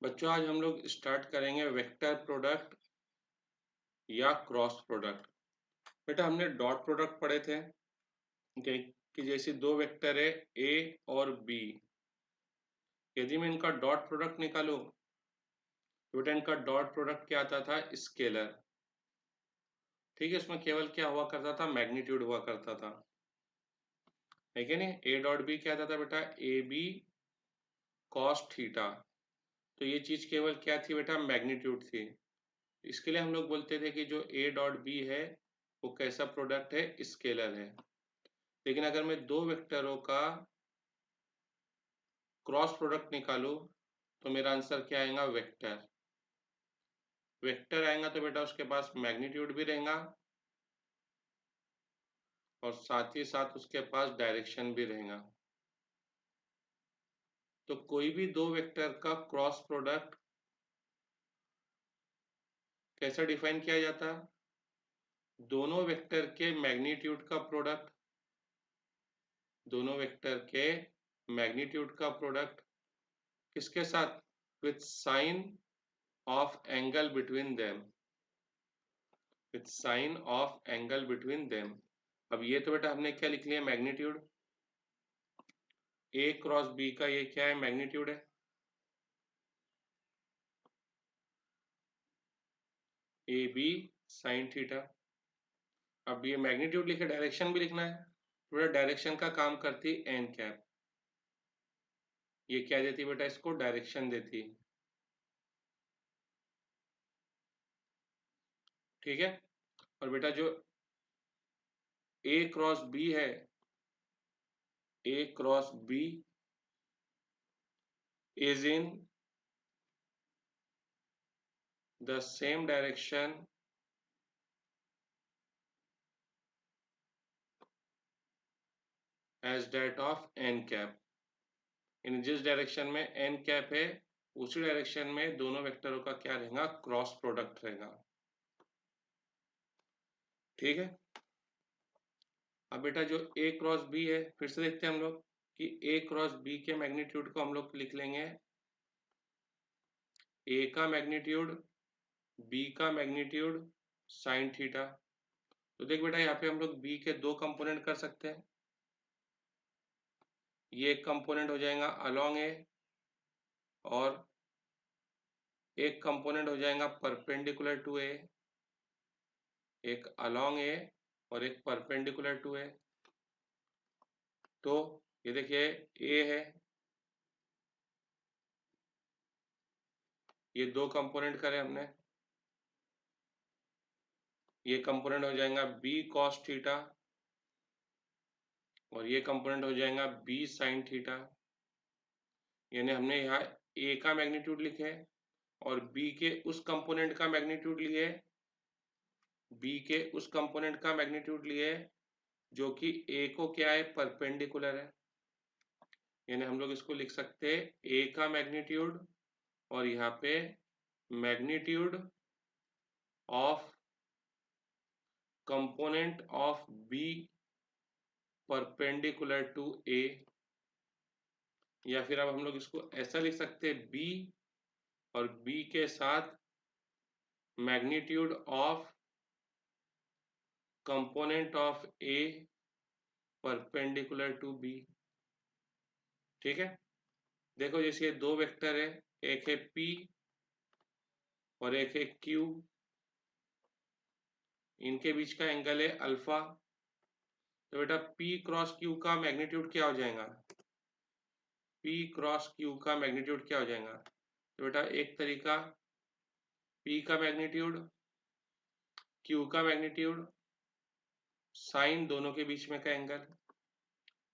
बच्चों आज हम लोग स्टार्ट करेंगे वेक्टर प्रोडक्ट या क्रॉस प्रोडक्ट। बेटा हमने डॉट प्रोडक्ट पढ़े थे कि जैसे दो वेक्टर है ए और बी, यदि मैं इनका डॉट प्रोडक्ट निकालूं तो बेटा इनका डॉट प्रोडक्ट क्या आता था, स्केलर। ठीक है, इसमें केवल क्या हुआ करता था, मैग्नीट्यूड हुआ करता था, है कि नहीं। ए डॉट बी क्या आता था बेटा, ए बी कॉस थीटा। तो ये चीज केवल क्या थी बेटा, मैग्नीट्यूड थी। इसके लिए हम लोग बोलते थे कि जो ए डॉट बी है वो कैसा प्रोडक्ट है, स्केलर है। लेकिन अगर मैं दो वेक्टरों का क्रॉस प्रोडक्ट निकालूं तो मेरा आंसर क्या आएगा, वेक्टर। वेक्टर आएगा तो बेटा उसके पास मैग्नीट्यूड भी रहेगा और साथ ही साथ उसके पास डायरेक्शन भी रहेगा। तो कोई भी दो वेक्टर का क्रॉस प्रोडक्ट कैसे डिफाइन किया जाता, दोनों वेक्टर के मैग्नीट्यूड का प्रोडक्ट, दोनों वेक्टर के मैग्नीट्यूड का प्रोडक्ट किसके साथ, with sine of angle between them, with sine of angle between them. अब ये तो बेटा हमने क्या लिख लिया, मैग्नीट्यूड। ए क्रॉस बी का ये क्या है, मैग्नीट्यूड है, ए बी साइन थीटा। अब ये मैग्नीट्यूड लिखे, डायरेक्शन भी लिखना है, पूरा डायरेक्शन का काम करती एन कैप। ये क्या देती बेटा, इसको डायरेक्शन देती। ठीक है। और बेटा जो ए क्रॉस बी है, ए cross b is in the same direction as that of n cap. इन जिस डायरेक्शन में एन कैप है उसी डायरेक्शन में दोनों वेक्टरों का क्या रहेगा, क्रॉस प्रोडक्ट रहेगा। ठीक है। अब बेटा जो ए क्रॉस बी है, फिर से देखते हैं हम लोग कि ए क्रॉस बी के मैग्नीट्यूड को हम लोग लिख लेंगे, ए का मैग्नीट्यूड बी का मैग्नीट्यूड साइन थीटा। तो देख बेटा यहाँ पे हम लोग बी के दो कंपोनेंट कर सकते हैं। ये एक कंपोनेंट हो जाएगा अलोंग ए और एक कंपोनेंट हो जाएगा परपेंडिकुलर टू ए, एक अलोंग ए और एक परपेंडिकुलर टू ए। तो ये देखिए ए है, ये दो कंपोनेंट करे हमने, ये कंपोनेंट हो जाएगा बी कॉस थीटा और ये कंपोनेंट हो जाएगा बी साइन थीटा। यानी हमने यहाँ ए का मैग्नीट्यूड लिखे और बी के उस कंपोनेंट का मैग्नीट्यूड लिए, बी के उस कंपोनेंट का मैग्नीट्यूड लिए जो कि ए को क्या है, परपेंडिकुलर है। यानी हम लोग इसको लिख सकते हैं ए का मैग्नीट्यूड और यहाँ पे magnitude of component of b perpendicular to a. या फिर अब हम लोग इसको ऐसा लिख सकते हैं बी और बी के साथ magnitude of component of A perpendicular to B. ठीक है। देखो जैसे ये दो वेक्टर है, एक है पी और एक है क्यू, इनके बीच का एंगल है अल्फा। तो बेटा P क्रॉस Q का मैग्नीट्यूड क्या हो जाएगा, P क्रॉस Q का मैग्नीट्यूड क्या हो जाएगा। तो बेटा एक तरीका P का मैग्नीट्यूड, Q का मैग्नीट्यूड, साइन दोनों के बीच में का एंगल।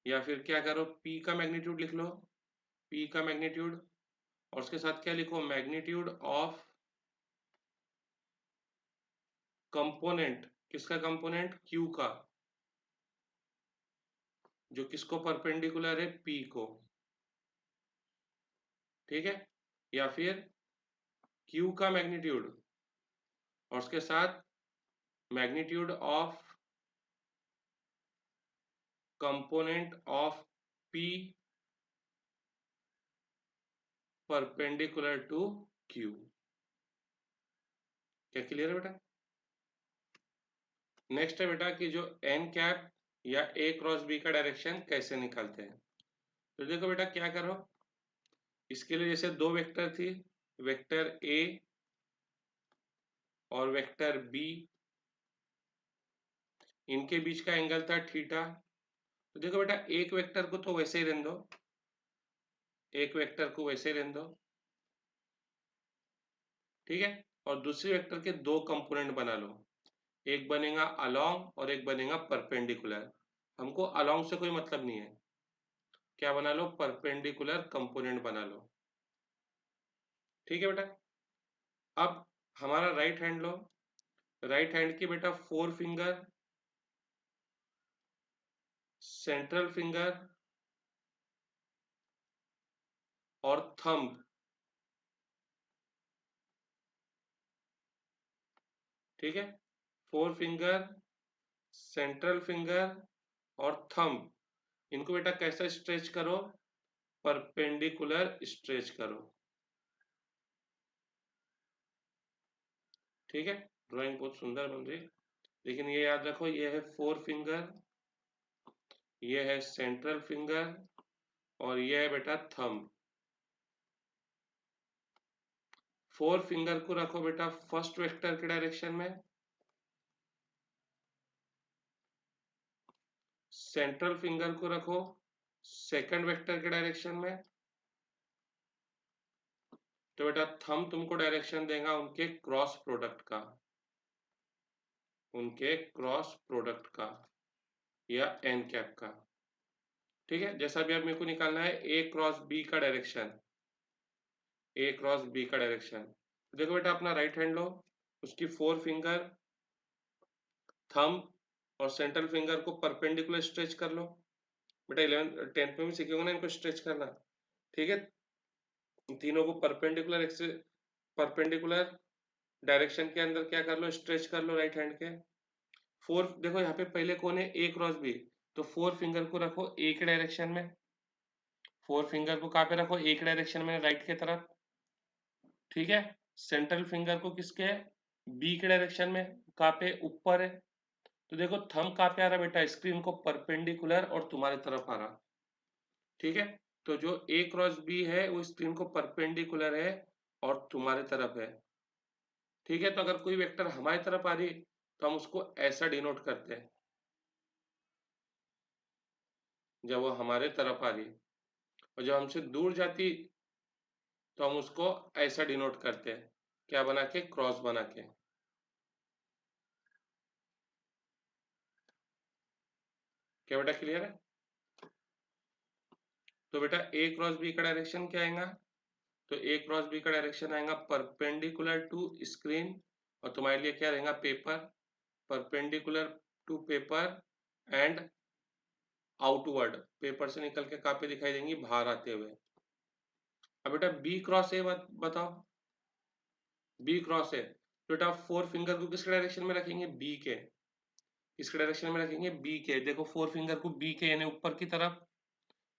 या फिर क्या करो, P का मैग्नीट्यूड लिख लो, P का मैग्नीट्यूड और उसके साथ क्या लिखो, मैग्नीट्यूड ऑफ कंपोनेंट, किसका कंपोनेंट, Q का, जो किसको परपेंडिकुलर है, P को। ठीक है। या फिर Q का मैग्नीट्यूड और उसके साथ magnitude of component of P perpendicular to Q. क्या क्लियर है बेटा? नेक्स्ट है बेटा कि जो एन कैप या ए क्रॉस बी का डायरेक्शन कैसे निकालते हैं। तो देखो बेटा क्या करो, इसके लिए जैसे दो वेक्टर थी, वेक्टर ए और वेक्टर बी, इनके बीच का एंगल था थीटा। तो देखो बेटा एक वेक्टर को तो वैसे ही रहने दो, एक वेक्टर को वैसे ही रहने दो, ठीक है। और दूसरी वेक्टर के दो कंपोनेंट बना लो, एक बनेगा अलोंग और एक बनेगा परपेंडिकुलर। हमको अलोंग से कोई मतलब नहीं है, क्या बना लो, परपेंडिकुलर कंपोनेंट बना लो, ठीक है बेटा। अब हमारा राइट हैंड लो, राइट हैंड की बेटा फोर फिंगर, सेंट्रल फिंगर और थंब, ठीक है। फोर फिंगर, सेंट्रल फिंगर और थंब, इनको बेटा कैसे स्ट्रेच करो, परपेंडिकुलर स्ट्रेच करो, ठीक है। ड्राइंग बहुत सुंदर बन रही है, लेकिन ये याद रखो ये है फोर फिंगर, ये है सेंट्रल फिंगर और ये है बेटा थंब। फोर फिंगर को रखो बेटा फर्स्ट वेक्टर के डायरेक्शन में, सेंट्रल फिंगर को रखो सेकंड वेक्टर के डायरेक्शन में। तो बेटा थंब तुमको डायरेक्शन देगा उनके क्रॉस प्रोडक्ट का, उनके क्रॉस प्रोडक्ट का या एन कैप का, ठीक है। जैसा भी अब मेरे को निकालना है ए क्रॉस बी का डायरेक्शन, ए क्रॉस बी का डायरेक्शन। देखो बेटा अपना राइट हैंड लो, उसकी फोर फिंगर, थंब और सेंट्रल फिंगर को परपेंडिकुलर स्ट्रेच कर लो। बेटा 11th 10th में भी सीखे होंगे ना इनको स्ट्रेच करना, ठीक है। तीनों को परपेंडिकुलर डायरेक्शन के अंदर क्या कर लो, स्ट्रेच कर लो राइट हैंड के। फोर देखो यहाँ पे पहले कौन है, ए क्रॉस बी, तो फोर फिंगर को रखो ए के डायरेक्शन में, फोर फिंगर को कहाँ पे रखो, ए के डायरेक्शन में राइट के तरफ, ठीक है। सेंट्रल फिंगर को किसके, बी के डायरेक्शन में, कहाँ पे, ऊपर है। तो देखो थंब कहाँ पे आ रहा बेटा, स्क्रीन को परपेंडिकुलर और तुम्हारे तरफ आ रहा, ठीक है। तो जो ए क्रॉस बी है वो स्क्रीन को परपेंडिकुलर है और तुम्हारे तरफ है, ठीक है। तो अगर कोई वेक्टर हमारी तरफ आ रही तो हम उसको ऐसा डिनोट करते हैं, जब वो हमारे तरफ आ रही, और जब हमसे दूर जाती तो हम उसको ऐसा डिनोट करते हैं, क्या बना के, क्रॉस बना के। क्या बेटा क्लियर है? तो बेटा ए क्रॉस बी का डायरेक्शन क्या आएगा, तो ए क्रॉस बी का डायरेक्शन आएगा परपेंडिकुलर टू स्क्रीन, और तुम्हारे लिए क्या रहेगा, paper, perpendicular to paper and outward, paper से निकल के कहाँ पे दिखाई देंगी, बाहर आते हुए। अब बेटा बी क्रॉस ए बताओ, बी क्रॉस ए, तो बेटा फोर फिंगर को किसके डायरेक्शन में रखेंगे, बी के, किसके डायरेक्शन में रखेंगे, बी के। देखो फोर फिंगर को बी के यानी ऊपर की तरफ,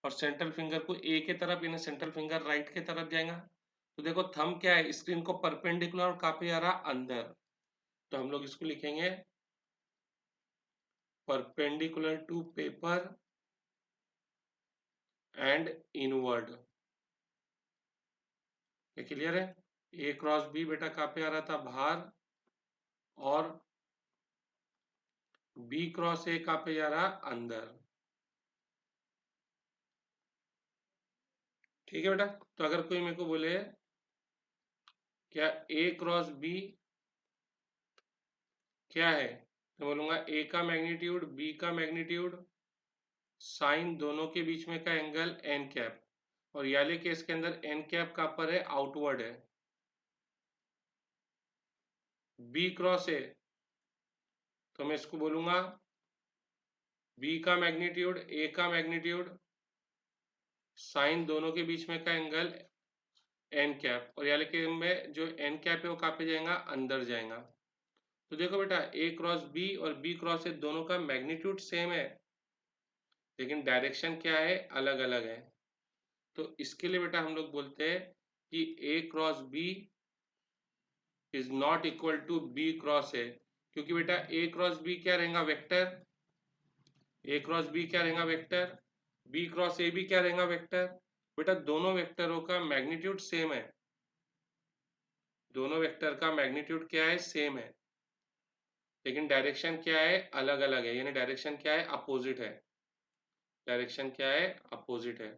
और सेंट्रल फिंगर को ए के तरफ यानी सेंट्रल फिंगर राइट के तरफ जाएगा। तो देखो थंब क्या है, स्क्रीन को परपेंडिकुलर और कहाँ पे आ रहा, अंदर, तो हम लोग इसको लिखेंगे perpendicular to paper and inward. ये क्लियर है? ए क्रॉस बी बेटा कहाँ पे आ रहा था, बाहर, और बी क्रॉस ए कहाँ पे जा रहा, अंदर, ठीक है बेटा। तो अगर कोई मेरे को बोले क्या ए क्रॉस बी क्या है, तो बोलूंगा ए का मैग्नीट्यूड, बी का मैग्नीट्यूड, साइन दोनों के बीच में का एंगल एन कैप, और याले केस के अंदर एन कैप कहाँ पर है, आउटवर्ड है। बी क्रॉस ए, तो मैं इसको बोलूंगा बी का मैग्नीट्यूड, ए का मैग्नीट्यूड, साइन दोनों के बीच में का एंगल एन कैप, और याले के में जो एन कैप है वो कहाँ पे जाएगा, अंदर जाएगा। तो देखो बेटा ए क्रॉस बी और बी क्रॉस ए दोनों का मैग्नीट्यूड सेम है, लेकिन डायरेक्शन क्या है, अलग अलग है। तो इसके लिए बेटा हम लोग बोलते हैं कि a cross b is not equal to b cross a, क्योंकि बेटा ए क्रॉस बी क्या रहेगा वेक्टर, ए क्रॉस बी क्या रहेगा वेक्टर, बी क्रॉस ए भी क्या रहेगा वेक्टर। बेटा दोनों वेक्टरों का मैग्नीट्यूड सेम है, दोनों वेक्टर का मैग्नीट्यूड क्या है सेम है, लेकिन डायरेक्शन क्या है अलग अलग है, यानी डायरेक्शन क्या है अपोजिट है, डायरेक्शन क्या है अपोजिट है।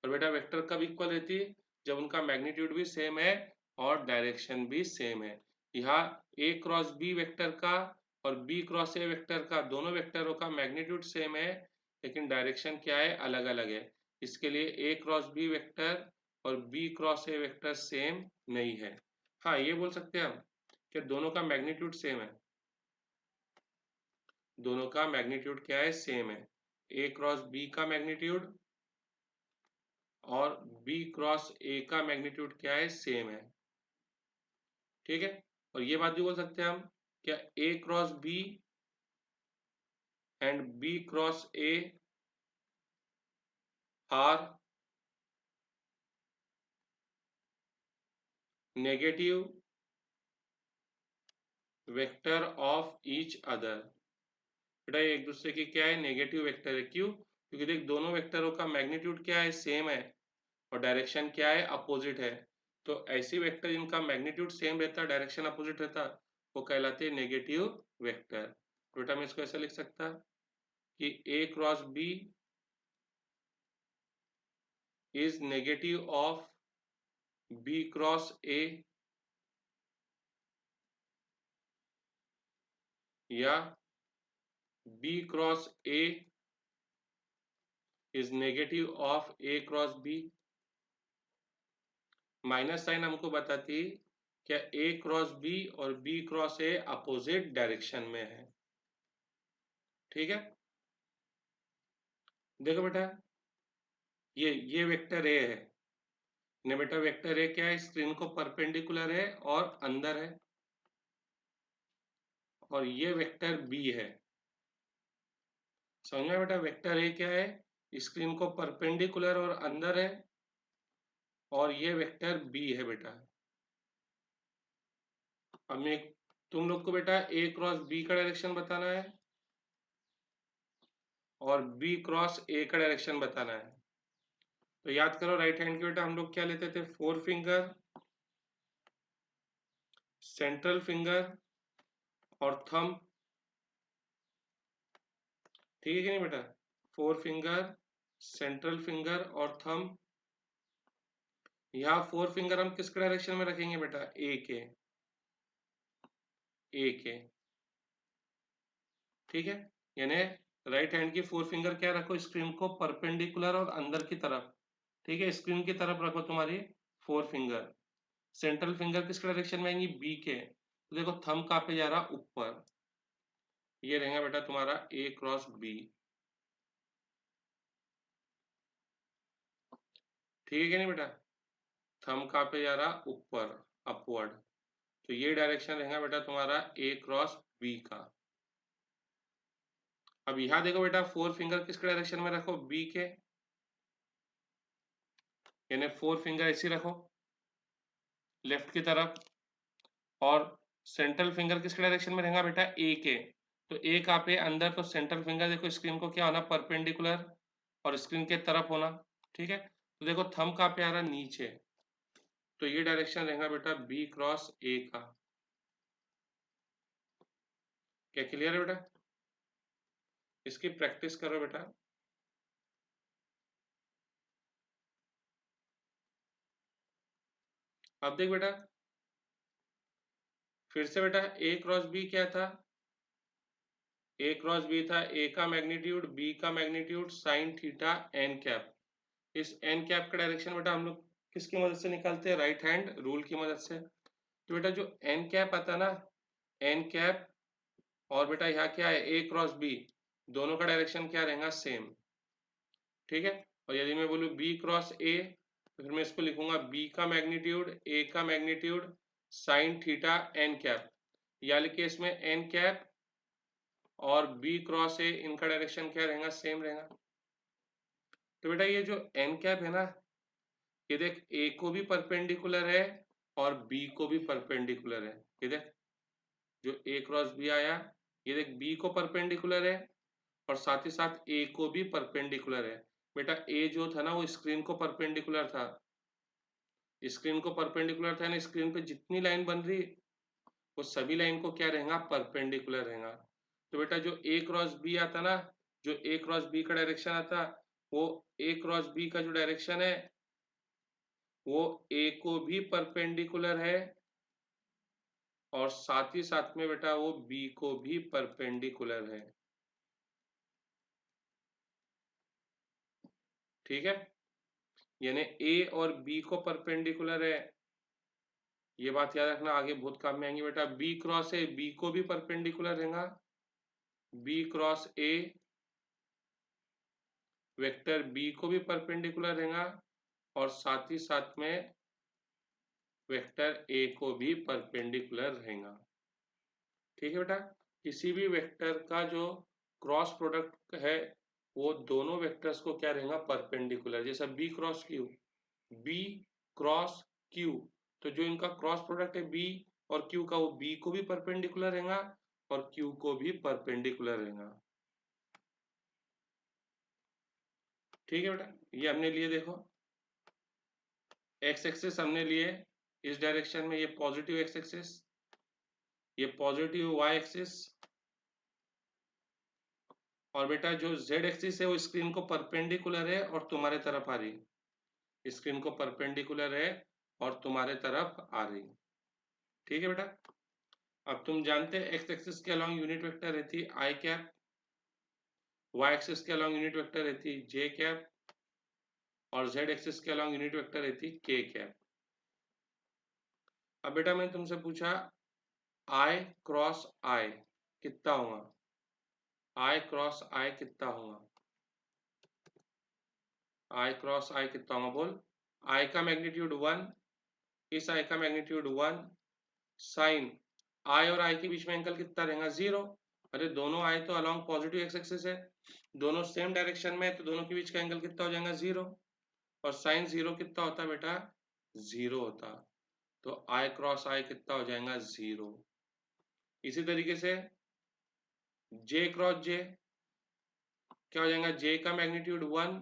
और बेटा वेक्टर कब इक्वल रहती है, जब उनका मैग्नीट्यूड भी सेम है और डायरेक्शन भी सेम है। यहाँ ए क्रॉस बी वेक्टर का और बी क्रॉस ए वेक्टर का दोनों वेक्टरों का मैग्नीट्यूड सेम है, लेकिन डायरेक्शन क्या है अलग अलग है। इसके लिए ए क्रॉस बी वेक्टर और B cross A vector same नहीं है। हाँ ये बोल सकते हैं हम कि दोनों का मैग्नीट्यूड सेम है, दोनों का मैग्नीट्यूड क्या है सेम है, ए क्रॉस बी का मैग्नीट्यूड और बी क्रॉस ए का मैग्नीट्यूड क्या है सेम है, ठीक है। और ये बात भी बोल सकते हैं हम क्या a cross b and b cross a are negative vector of each other. बेटा ये एक दूसरे की क्या है नेगेटिव वेक्टर है, क्यों, क्योंकि देख दोनों वेक्टरों का मैग्नीट्यूड क्या है सेम है और डायरेक्शन क्या है अपोजिट है। तो ऐसी वेक्टर जिनका मैग्नीट्यूड सेम रहता है डायरेक्शन अपोजिट रहता वो कहलाते हैं नेगेटिव वेक्टर। तो बेटा मैं इसको ऐसा लिख सकता कि a cross b is negative of B cross A या B cross A is negative of A cross B। Minus sign हमको बताती क्या A क्रॉस B और B cross A opposite direction में है, ठीक है। देखो बेटा ये वेक्टर A है ने बेटा वेक्टर A क्या है स्क्रीन को परपेंडिकुलर है और अंदर है, और ये वेक्टर B है। समझ में बेटा वेक्टर A क्या है स्क्रीन को परपेंडिकुलर और अंदर है, और ये वेक्टर B है बेटा। अब मैं तुम लोग को बेटा ए क्रॉस बी का डायरेक्शन बताना है और बी क्रॉस ए का डायरेक्शन बताना है। तो याद करो राइट हैंड की बेटा हम लोग क्या लेते थे फोर फिंगर, सेंट्रल फिंगर और थंब, ठीक है कि नहीं बेटा, फोर फिंगर सेंट्रल फिंगर और थंब। यहाँ फोर फिंगर हम किसके डायरेक्शन में रखेंगे बेटा ए के, ए के, ठीक है। यानी राइट हैंड की फोर फिंगर क्या रखो स्क्रीन को परपेंडिकुलर और अंदर की तरफ, ठीक है, स्क्रीन की तरफ रखो तुम्हारी फोर फिंगर। सेंट्रल फिंगर किस डायरेक्शन में आएंगी बी के, तो देखो थंब कहाँ पे जा रहा ऊपर, ये रहेगा बेटा तुम्हारा ए क्रॉस बी, ठीक है नहीं बेटा, थंब कहाँ पे जा रहा ऊपर अपवर्ड, तो ये डायरेक्शन रहेगा बेटा तुम्हारा ए क्रॉस बी का। अब यहाँ देखो बेटा फोर फिंगर किसके डायरेक्शन में रखो बी के, यानी फोर फिंगर ऐसी रखो लेफ्ट की तरफ, और सेंट्रल फिंगर किसके डायरेक्शन में रहेगा बेटा ए के, तो ए कहाँ पे अंदर, तो सेंट्रल फिंगर देखो स्क्रीन को क्या होना परपेंडिकुलर और स्क्रीन के तरफ होना, ठीक है। तो देखो थंब कहाँ पे आ रहा नीचे, तो ये डायरेक्शन रहेगा बेटा बी क्रॉस ए का। क्या क्लियर है बेटा, इसकी प्रैक्टिस करो बेटा। अब देख बेटा फिर से बेटा ए क्रॉस बी क्या था, ए क्रॉस बी था ए का मैग्नीट्यूड बी का magnitude sine theta N cap. इस एन कैप का डायरेक्शन बेटा हम लोग किसकी मदद से निकालते हैं राइट हैंड रूल की मदद से। तो बेटा जो एन कैप आता ना, एन कैप और बेटा यहाँ क्या है ए क्रॉस बी, दोनों का डायरेक्शन क्या रहेगा सेम, ठीक है। और यदि मैं बोलूँ बी क्रॉस ए, तो फिर मैं इसको लिखूंगा बी का मैग्नीट्यूड ए का magnitude sine theta N cap, या लिखिए इसमें एन कैप और बी क्रॉस ए इनका डायरेक्शन क्या रहेगा सेम रहेगा। तो बेटा ये जो एन कैप है ना, ये देख ए को भी परपेंडिकुलर है और बी को भी परपेंडिकुलर है। ये देख जो ए क्रॉस बी आया, ये देख बी को परपेंडिकुलर है और साथ ही साथ ए को भी परपेंडिकुलर है। बेटा ए जो था ना वो स्क्रीन को परपेंडिकुलर था, स्क्रीन को परपेंडिकुलर था ना, स्क्रीन पे जितनी लाइन बन रही वो सभी लाइन को क्या रहेगा, परपेंडिकुलर रहेगा। तो बेटा जो ए क्रॉस बी आता ना, जो ए क्रॉस बी का डायरेक्शन आता, वो ए क्रॉस बी का जो डायरेक्शन है वो ए को भी परपेंडिकुलर है और साथ ही साथ में बेटा वो बी को भी परपेंडिकुलर है। ठीक है, यानी ए और बी को परपेंडिकुलर है, ये बात याद रखना, आगे बहुत काम में आएंगे बेटा। बी क्रॉस ए बी को भी परपेंडिकुलर रहेगा, B cross A vector B को भी परपेंडिकुलर रहेगा और साथ ही साथ में वेक्टर ए को भी परपेंडिकुलर रहेगा। ठीक है बेटा, किसी भी वेक्टर का जो क्रॉस प्रोडक्ट है वो दोनों वेक्टर्स को क्या रहेगा, परपेंडिकुलर। जैसा B cross Q, B cross Q, तो जो इनका क्रॉस प्रोडक्ट है बी और क्यू का, वो बी को भी परपेंडिकुलर रहेगा और क्यू को भी परपेंडिकुलर रहेगा। ठीक है बेटा, ये हमने लिए, देखो एक्स एक्सिस हमने लिए इस डायरेक्शन में, ये पॉजिटिव एक्स एक्सिस, ये पॉजिटिव वाई एक्सिस, और बेटा जो जेड एक्सिस है वो स्क्रीन को परपेंडिकुलर है और तुम्हारे तरफ आ रही, स्क्रीन को परपेंडिकुलर है और तुम्हारे तरफ आ रही। ठीक है बेटा, अब तुम जानते हैं एक्स एक्सिस के अलॉन्ग यूनिट वेक्टर रहती है आई कैप, वाई एक्सिस के अलॉन्ग यूनिट वेक्टर रहती है जे कैप और जेड एक्सिस के अलॉन्ग यूनिट वेक्टर रहती है के कैप। अब बेटा मैंने तुमसे पूछा आई क्रॉस आई कितना होगा, आई क्रॉस आई कितना होगा, आई क्रॉस आई कितना होगा बोल। आई का मैग्नीट्यूड 1, इस आई का मैग्नीट्यूड 1, साइन आई और आई के बीच में एंगल कितना रहेगा, 0। अरे दोनों आई तो अलॉन्ग पॉजिटिव एक्स एक्सिस है, दोनों सेम डायरेक्शन में है, तो दोनों के बीच का एंगल कितना हो जाएगा, 0। और साइन 0 कितना होता है बेटा, 0 होता, तो आई क्रॉस आई कितना हो जाएगा, 0। इसी तरीके से जे क्रॉस जे क्या हो जाएगा, जे का मैग्नीट्यूड 1,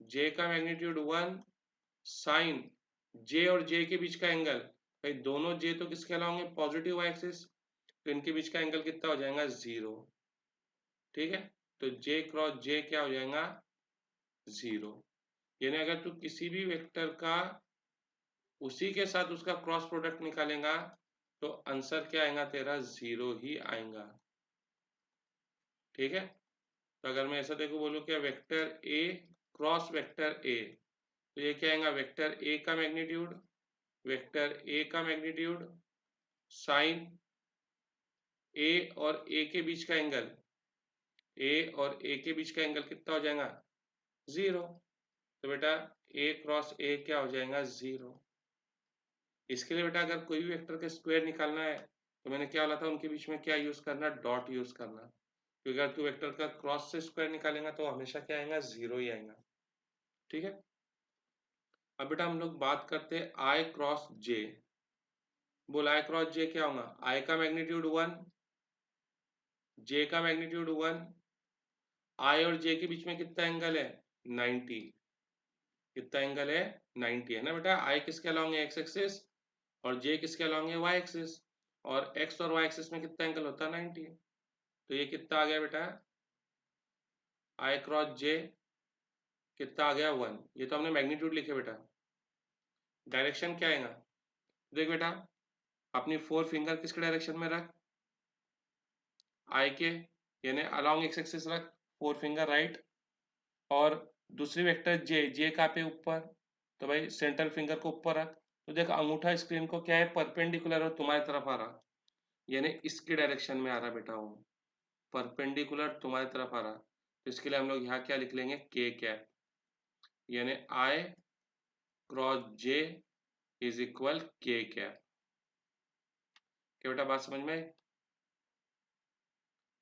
जे का मैग्नीट्यूड 1, साइन जे और जे के बीच का एंगल, भाई दोनों जे तो किसके अलॉन्ग है, पॉजिटिव वाई एक्सिस, तो इनके बीच का एंगल कितना हो जाएगा, 0। ठीक है, तो जे क्रॉस जे क्या हो जाएगा, 0। यानी अगर तू किसी भी वेक्टर का उसी के साथ उसका क्रॉस प्रोडक्ट निकालेगा तो आंसर क्या आएगा तेरा, 0 ही आएगा। ठीक है, तो अगर मैं ऐसा देखो बोलूँ क्या, vector A cross vector A, तो ये क्या आएगा, वेक्टर ए का मैग्नीट्यूड, वेक्टर ए का मैग्नीट्यूड साइन ए और ए के बीच का एंगल, ए और ए के बीच का एंगल कितना हो जाएगा, 0। तो बेटा ए क्रॉस ए क्या हो जाएगा, 0। इसके लिए बेटा अगर कोई भी वेक्टर का स्क्वायर निकालना है तो मैंने क्या बोला था, उनके बीच में क्या यूज करना, डॉट यूज करना, क्योंकि अगर तू वेक्टर का क्रॉस से स्क्वायर निकालेगा तो हमेशा क्या आएगा, 0 ही आएगा। ठीक है, अब बेटा हम लोग बात करते हैं आई क्रॉस जे। बोल आई क्रॉस जे क्या होगा, आई का मैग्नीट्यूड 1, जे का मैग्नीट्यूड 1, आई और जे के बीच में कितना एंगल है, 90, कितना एंगल है, 90 है ना बेटा। आई किसके अलॉन्ग है, एक्स एक्सिस, और जे किसके अलॉन्ग है, वाई एक्सिस, और एक्स और वाई एक्सिस में कितना एंगल होता है, 90। तो ये कितना आ गया बेटा, आई क्रॉस जे कितना आ गया, 1। ये तो हमने मैग्नीट्यूड लिखे बेटा, डायरेक्शन क्या आएगा, देख बेटा अपनी 4 फिंगर किसके डायरेक्शन में रख, आई के, यानी अलॉन्ग एक्स एक्सिस रख, 4 फिंगर राइट, और दूसरी वेक्टर जे, जे का पे ऊपर, तो भाई सेंट्रल फिंगर को ऊपर रख। तो देख अंगूठा स्क्रीन को क्या है, परपेंडिकुलर और तुम्हारी तरफ आ रहा, यानी इसके डायरेक्शन में आ रहा बेटा, वो परपेंडिकुलर तुम्हारी तरफ आ रहा, तो इसके लिए हम लोग यहाँ क्या लिख लेंगे, के कैप, यानी आई क्रॉस जे इज इक्वल के कैप। क्या बेटा बात समझ में आई?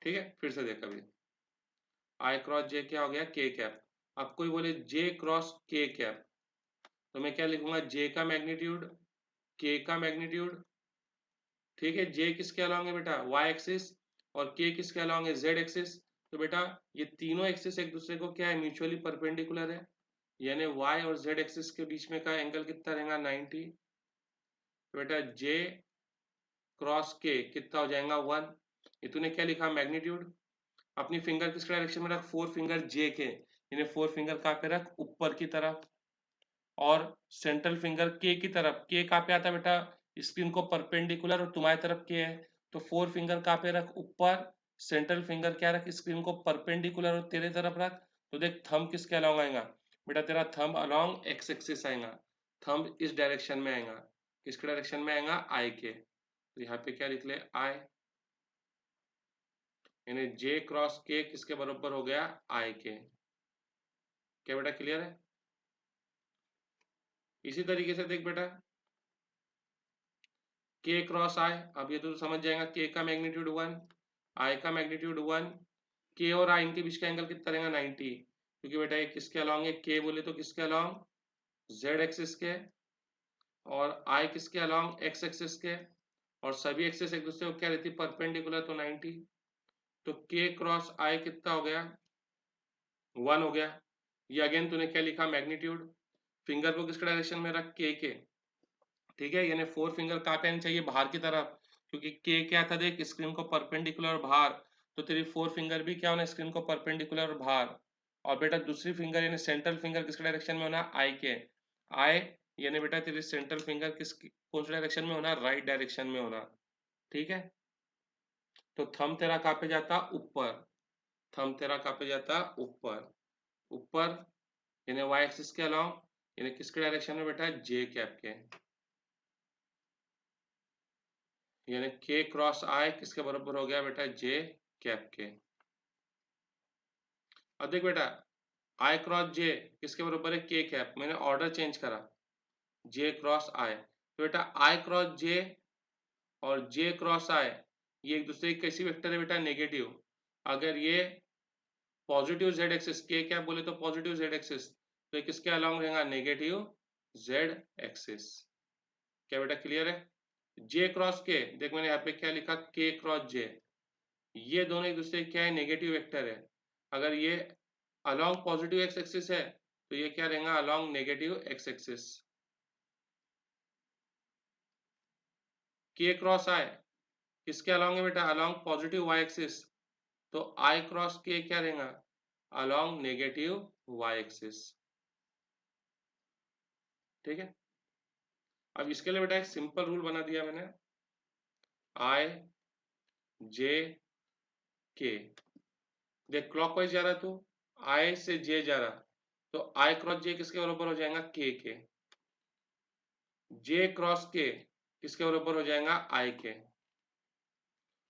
ठीक है, फिर से देख अभी, आई क्रॉस जे क्या हो गया, के कैप। अब कोई बोले जे क्रॉस के कैप, तो मैं क्या लिखूंगा, जे का मैग्नीट्यूड, के का मैग्नीट्यूड, ठीक है। जे किसके अलॉन्ग है बेटा, वाई एक्सिस, और के किसके अलॉन्ग है, जेड एक्सिस। तो बेटा ये तीनों एक्सिस एक दूसरे को क्या है, म्यूचुअली परपेंडिकुलर है, यानी वाई और जेड एक्सिस के बीच में का एंगल कितना रहेगा, 90। तो बेटा जे क्रॉस के कितना हो जाएगा, 1। ये तूने क्या लिखा, मैग्नीट्यूड। अपनी फिंगर किस डायरेक्शन में रख, फोर फिंगर जे के, यानी फोर फिंगर कहाँ पे रख, ऊपर की तरफ, और सेंट्रल फिंगर के की तरफ। के कहाँ पे आता है बेटा, स्क्रीन को परपेंडिकुलर, और तुम्हारी तरफ के है, तो फोर फिंगर कहाँ पे रख, ऊपर। सेंट्रल फिंगर क्या रख, स्क्रीन को परपेंडिकुलर और तेरे तरफ रख। तो देख थंब किसके अलॉन्ग आएगा बेटा, तेरा थंब अलॉन्ग एक्स एक्सिस आएगा, थंब इस डायरेक्शन में आएगा, किसके डायरेक्शन में आएगा, आई के। तो यहाँ पे क्या लिख ले, आई, यानी जे क्रॉस के किसके बराबर हो गया, आई के। क्या बेटा क्लियर है। इसी तरीके से देख बेटा, के क्रॉस आई, अब ये तो समझ जाएगा, के का मैग्नीट्यूड 1, आई का मैग्नीट्यूड 1, के और आई इनके बीच का एंगल कितना रहेगा, 90, क्योंकि बेटा ये किसके अलॉन्ग है, के बोले तो किसके अलॉन्ग, जेड एक्सिस के, और आई किसके अलॉन्ग, एक्स एक्सिस के, और सभी एक्सिस एक दूसरे को क्या रहती है, परपेंडिकुलर, तो 90। तो के क्रॉस आई कितना हो गया, 1 हो गया। ये अगेन तूने क्या लिखा, मैग्नीट्यूड। फिंगर को किसके डायरेक्शन में रख, के, ठीक है, यानी फोर फिंगर कहाँ पे आनी चाहिए, बाहर की तरफ, क्योंकि के क्या था देख, स्क्रीन को परपेंडिकुलर और बाहर, तो तेरी फोर फिंगर भी क्या होना, स्क्रीन को परपेंडिकुलर और बाहर। और बेटा दूसरी फिंगर यानी सेंट्रल फिंगर किसके डायरेक्शन में होना, आई के, आई, यानी बेटा तेरी सेंट्रल फिंगर किस कौन से डायरेक्शन में होना, राइट डायरेक्शन में होना, ठीक है। तो थंब तेरा कहाँ पे जाता, ऊपर, थंब तेरा कहाँ पे जाता, ऊपर, ऊपर, यानी वाई एक्सिस के अलॉन्ग, यानी किसके डायरेक्शन में बेटा, जे कैप के, यानी के क्रॉस आई किसके बराबर हो गया बेटा, जे कैप के। अब देख बेटा, आई क्रॉस जे किसके बराबर है, के कैप, मैंने ऑर्डर चेंज करा, जे क्रॉस आई, तो बेटा आई क्रॉस जे और जे क्रॉस आई, ये एक दूसरे की कैसी वेक्टर है बेटा, नेगेटिव। अगर ये पॉजिटिव जेड एक्सिस, के कैप बोले तो पॉजिटिव जेड एक्सिस, तो ये किसके अलॉन्ग रहेगा, नेगेटिव जेड एक्सिस। क्या बेटा क्लियर है। जे क्रॉस के, देख मैंने यहाँ पे क्या लिखा, के क्रॉस जे, ये दोनों एक दूसरे क्या है, नेगेटिव वेक्टर है। अगर ये अलोंग पॉजिटिव एक्स एक्सिस है, तो ये क्या रहेगा, अलोंग नेगेटिव एक्स एक्सिस। के क्रॉस आई किसके अलोंग है बेटा, अलोंग पॉजिटिव वाई एक्सिस, तो आई क्रॉस के क्या रहेगा, अलोंग नेगेटिव वाई एक्सिस, ठीक है। अब इसके लिए बेटा एक सिंपल रूल बना दिया मैंने, आई जे के, देख क्लॉकवाइज जा रहा, तो आई से जे जा रहा, तो आई क्रॉस जे किसके बराबर हो जाएगा, के, जे क्रॉस के किसके बराबर हो जाएगा, आई के,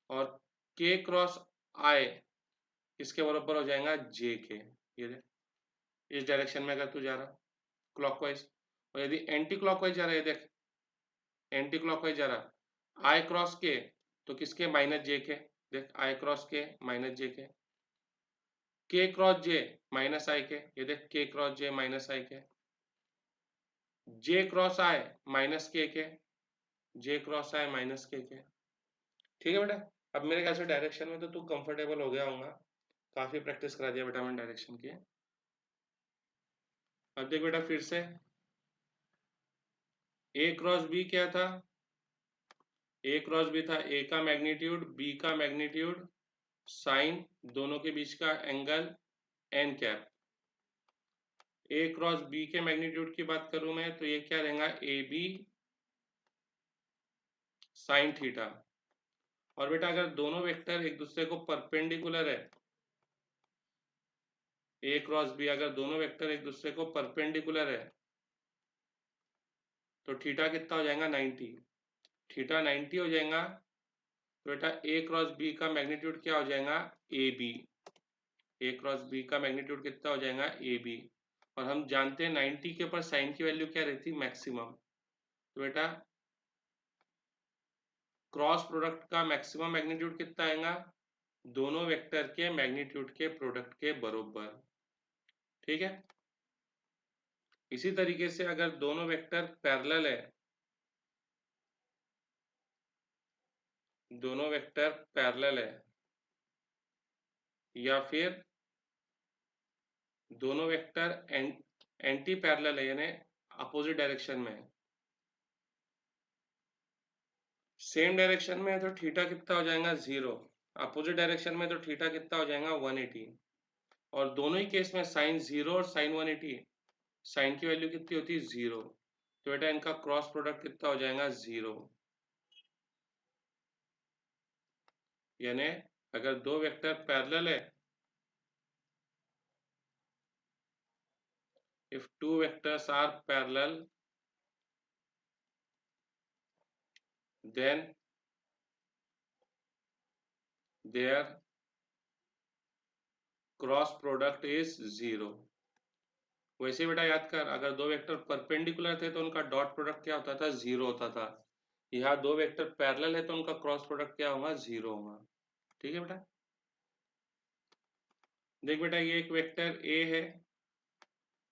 और के क्रॉस आई किसके बराबर हो जाएगा, जे के। ये देख, इस डायरेक्शन में अगर तू जा रहा क्लॉकवाइज, और यदि एंटी क्लॉकवाइज जा रहा है, देख एंटी क्लॉकवाइज जा रहा, आई क्रॉस के तो किसके, माइनस जे के, देख आई क्रॉस के माइनस जे के क्रॉस जे माइनस आई के, ये देख के क्रॉस जे माइनस आई के, जे क्रॉस आई माइनस के, जे क्रॉस आई माइनस के, ठीक है बेटा। अब मेरे ख्याल से डायरेक्शन में तो तू कंफर्टेबल हो गया होगा, काफी प्रैक्टिस करा दिया बेटा मैंने डायरेक्शन की। अब देख बेटा फिर से, ए क्रॉस बी क्या था, ए क्रॉस बी था, ए का मैग्नीट्यूड बी का मैग्नीट्यूड साइन दोनों के बीच का एंगल एन कैप। ए क्रॉस बी के मैग्नीट्यूड की बात करूं मैं, तो ये क्या रहेगा, ए बी साइन थीटा। और बेटा अगर दोनों वेक्टर एक दूसरे को परपेंडिकुलर है, ए क्रॉस बी अगर दोनों वेक्टर एक दूसरे को परपेंडिकुलर है, तो थीटा कितना हो जाएगा, 90, थीटा 90 हो जाएगा। तो बेटा ए क्रॉस बी का मैग्नीट्यूड क्या हो जाएगा, A B, A cross B का मैग्नीट्यूड कितना हो जाएगा, ए बी। और हम जानते हैं 90 के ऊपर साइन की वैल्यू क्या रहती है, मैक्सिमम। तो बेटा क्रॉस प्रोडक्ट का मैक्सिमम मैग्नीट्यूड कितना आएगा, दोनों वेक्टर के मैग्नीट्यूड के प्रोडक्ट के बराबर, ठीक है। इसी तरीके से अगर दोनों वेक्टर पैरेलल है, दोनों वेक्टर पैरेलल है या फिर दोनों वेक्टर एंटी पैरेलल है यानी अपोजिट डायरेक्शन में है, सेम डायरेक्शन में है तो थीटा कितना हो जाएगा 0, अपोजिट डायरेक्शन में तो थीटा कितना हो जाएगा 180, और दोनों ही केस में साइन 0 और साइन 180, साइन की वैल्यू कितनी होती है 0, तो बेटा इनका क्रॉस प्रोडक्ट कितना हो जाएगा 0। यानी अगर दो वेक्टर पैरेलल है, if two vectors are parallel then their cross product is 0। वैसे बेटा याद कर, अगर दो वेक्टर परपेंडिकुलर थे तो उनका डॉट प्रोडक्ट क्या होता था 0 होता था, यहाँ दो वेक्टर पैरेलल है तो उनका क्रॉस प्रोडक्ट क्या होगा 0 होगा। ठीक है बेटा, देख बेटा ये एक वेक्टर ए है,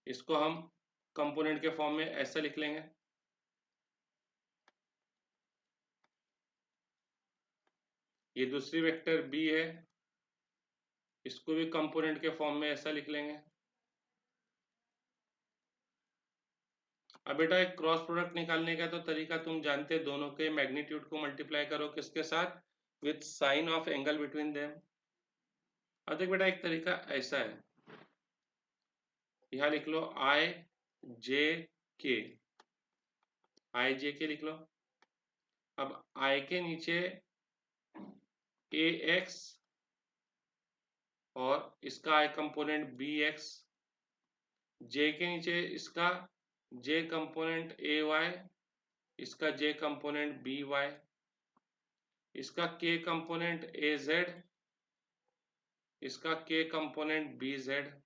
इसको हम कंपोनेंट के फॉर्म में ऐसा लिख लेंगे, ये दूसरी वेक्टर बी है, इसको भी कंपोनेंट के फॉर्म में ऐसा लिख लेंगे। अब बेटा एक क्रॉस प्रोडक्ट निकालने का तो तरीका तुम जानते, दोनों के मैग्नीट्यूड को मल्टीप्लाई करो किसके साथ, with sine of angle between them. अब देख बेटा एक तरीका ऐसा है, यहाँ लिख लो आई जे के, आई जे के लिख लो। अब आई के नीचे ए एक्स और इसका आई कंपोनेंट बी एक्स, जे के नीचे इसका जे कंपोनेंट ए वाई, इसका जे कंपोनेंट बी वाई, इसका के कंपोनेंट ए जेड, इसका के कंपोनेंट बी जेड।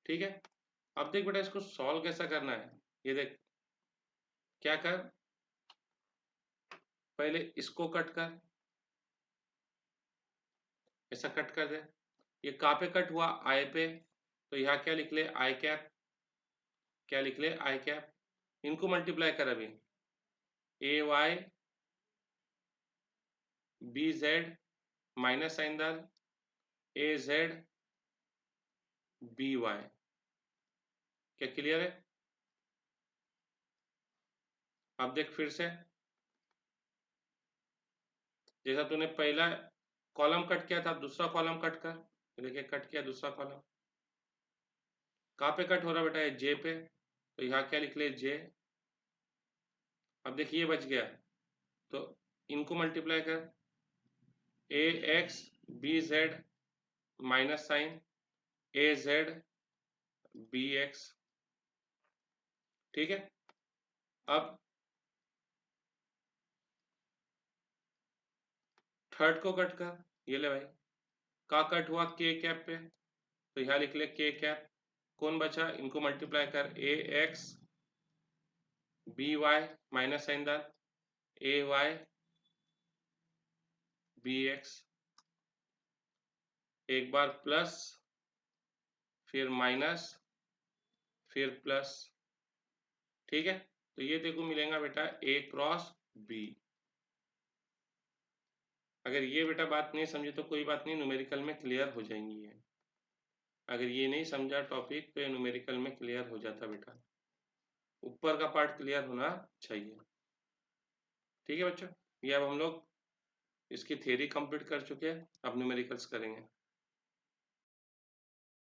ठीक है, अब देख बेटा इसको सॉल्व कैसा करना है, ये देख क्या कर, पहले इसको कट कर, ऐसा कट कर दे, ये कहाँ पे कट हुआ आई पे, तो यहाँ क्या लिख ले आई कैप, क्या लिख ले आई कैप, इनको मल्टीप्लाई कर अभी, a y b z minus sign डाल, ए जेड बी वाई, क्या क्लियर है। अब देख फिर से, जैसा तूने पहला कॉलम कट किया था दूसरा कॉलम कट कर, देखिए कट किया दूसरा कॉलम, कहाँ पे कट हो रहा बेटा, जे पे, तो यहाँ क्या लिख ले जे। अब देखिए ये बच गया, तो इनको मल्टीप्लाई कर, a x b z minus sign a z b x. ठीक है, अब थर्ड को कट कर, ये ले भाई, का कट हुआ के कैप पे, तो यहाँ लिख ले के कैप, कौन बचा, इनको मल्टीप्लाई कर, a x b y minus sign डाल, ए वाई बी एक्स, एक बार प्लस फिर माइनस फिर प्लस। ठीक है, तो ये देखो मिलेगा बेटा ए क्रॉस बी। अगर ये बेटा बात नहीं समझे तो कोई बात नहीं, न्यूमेरिकल में क्लियर हो जाएंगी ये, अगर ये नहीं समझा टॉपिक तो ये न्यूमेरिकल में क्लियर हो जाता बेटा, ऊपर का पार्ट क्लियर होना चाहिए। ठीक है बच्चों, ये अब हम लोग इसकी थ्योरी कंप्लीट कर चुके हैं, अब न्यूमेरिकल्स करेंगे।